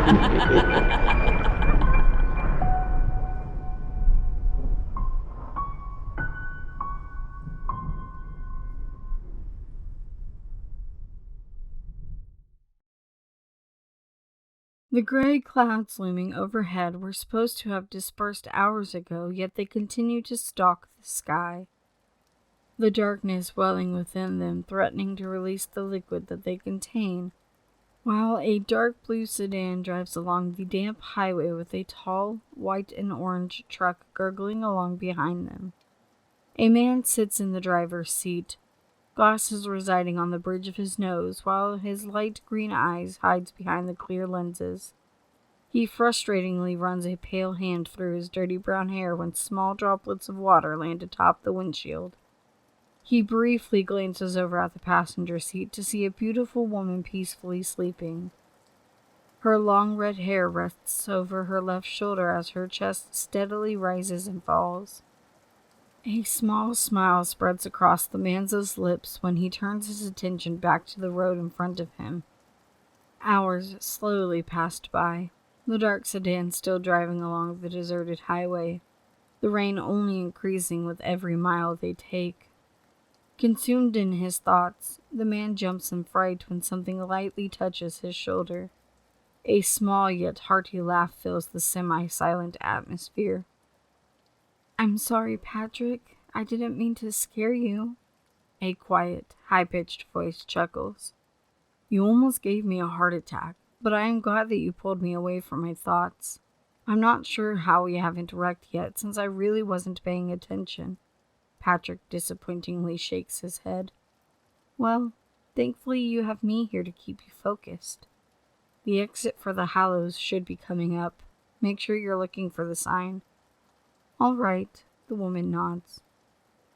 The gray clouds looming overhead were supposed to have dispersed hours ago, yet they continued to stalk the sky, the darkness welling within them, threatening to release the liquid that they contain, while a dark blue sedan drives along the damp highway with a tall, white and orange truck gurgling along behind them. A man sits in the driver's seat, glasses residing on the bridge of his nose, while his light green eyes hides behind the clear lenses. He frustratingly runs a pale hand through his dirty brown hair when small droplets of water land atop the windshield. He briefly glances over at the passenger seat to see a beautiful woman peacefully sleeping. Her long red hair rests over her left shoulder as her chest steadily rises and falls. A small smile spreads across the man's lips when he turns his attention back to the road in front of him. Hours slowly passed by, the dark sedan still driving along the deserted highway, the rain only increasing with every mile they take. Consumed in his thoughts, the man jumps in fright when something lightly touches his shoulder. A small yet hearty laugh fills the semi-silent atmosphere. "I'm sorry, Patrick. I didn't mean to scare you." A quiet, high-pitched voice chuckles. "You almost gave me a heart attack, but I am glad that you pulled me away from my thoughts. I'm not sure how we haven't wrecked yet, since I really wasn't paying attention." Patrick disappointingly shakes his head. "Well, thankfully you have me here to keep you focused. The exit for the Hallows should be coming up. Make sure you're looking for the sign." "All right," the woman nods.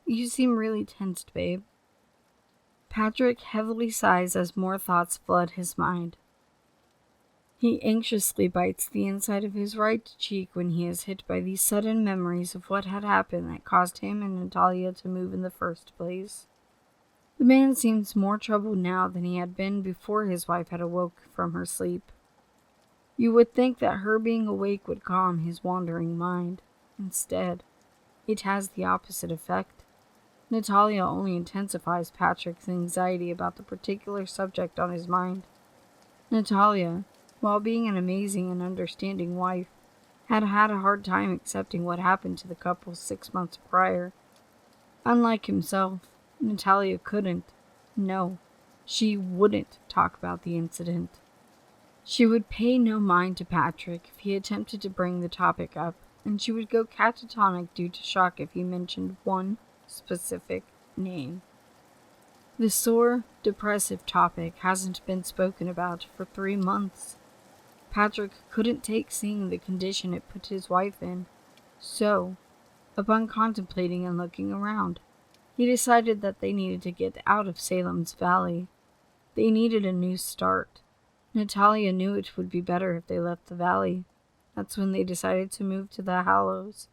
"You seem really tensed, babe." Patrick heavily sighs as more thoughts flood his mind. He anxiously bites the inside of his right cheek when he is hit by these sudden memories of what had happened that caused him and Natalia to move in the first place. The man seems more troubled now than he had been before his wife had awoke from her sleep. You would think that her being awake would calm his wandering mind. Instead, it has the opposite effect. Natalia only intensifies Patrick's anxiety about the particular subject on his mind. Natalia, while being an amazing and understanding wife, had had a hard time accepting what happened to the couple 6 months prior. Unlike himself, Natalia couldn't, no, she wouldn't talk about the incident. She would pay no mind to Patrick if he attempted to bring the topic up, and she would go catatonic due to shock if he mentioned one specific name. The sore, depressive topic hasn't been spoken about for 3 months. Patrick couldn't take seeing the condition it put his wife in, so, upon contemplating and looking around, he decided that they needed to get out of Salem's Valley. They needed a new start. Natalia knew it would be better if they left the valley. That's when they decided to move to the Hallows.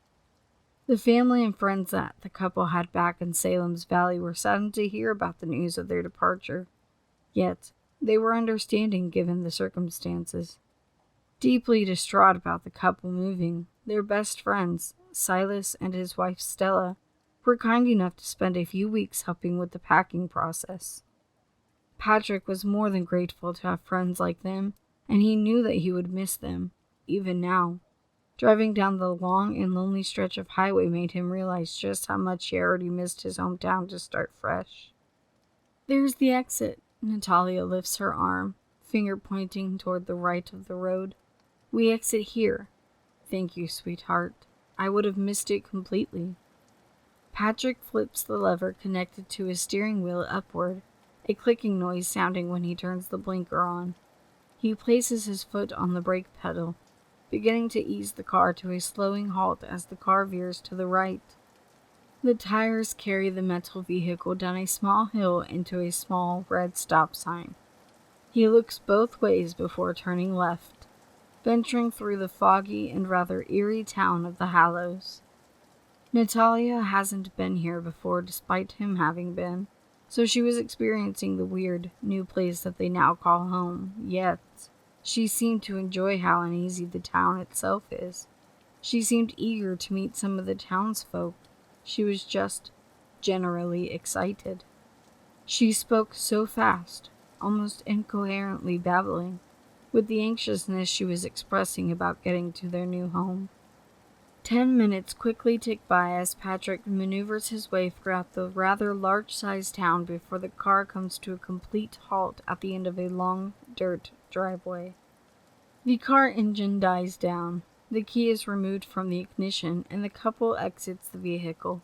The family and friends that the couple had back in Salem's Valley were saddened to hear about the news of their departure. Yet, they were understanding given the circumstances. Deeply distraught about the couple moving, their best friends, Silas and his wife Stella, were kind enough to spend a few weeks helping with the packing process. Patrick was more than grateful to have friends like them, and he knew that he would miss them, even now. Driving down the long and lonely stretch of highway made him realize just how much he already missed his hometown to start fresh. "There's the exit." Natalia lifts her arm, finger pointing toward the right of the road. "We exit here." "Thank you, sweetheart. I would have missed it completely." Patrick flips the lever connected to his steering wheel upward, a clicking noise sounding when he turns the blinker on. He places his foot on the brake pedal, beginning to ease the car to a slowing halt as the car veers to the right. The tires carry the metal vehicle down a small hill into a small red stop sign. He looks both ways before turning left, venturing through the foggy and rather eerie town of the Hallows. Natalia hasn't been here before despite him having been, so she was experiencing the weird, new place that they now call home, yet She seemed to enjoy how uneasy the town itself is. She seemed eager to meet some of the townsfolk. She was just generally excited. She spoke so fast, almost incoherently babbling, with the anxiousness she was expressing about getting to their new home. 10 minutes quickly tick by as Patrick maneuvers his way throughout the rather large-sized town before the car comes to a complete halt at the end of a long dirt driveway. The car engine dies down. The key is removed from the ignition, and the couple exits the vehicle.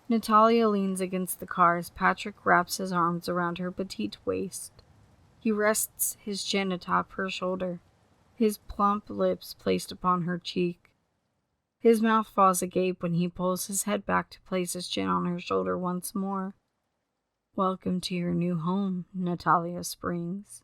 Natalia leans against the car as Patrick wraps his arms around her petite waist. He rests his chin atop her shoulder, his plump lips placed upon her cheek. His mouth falls agape when he pulls his head back to place his chin on her shoulder once more. "Welcome to your new home, Natalia Springs."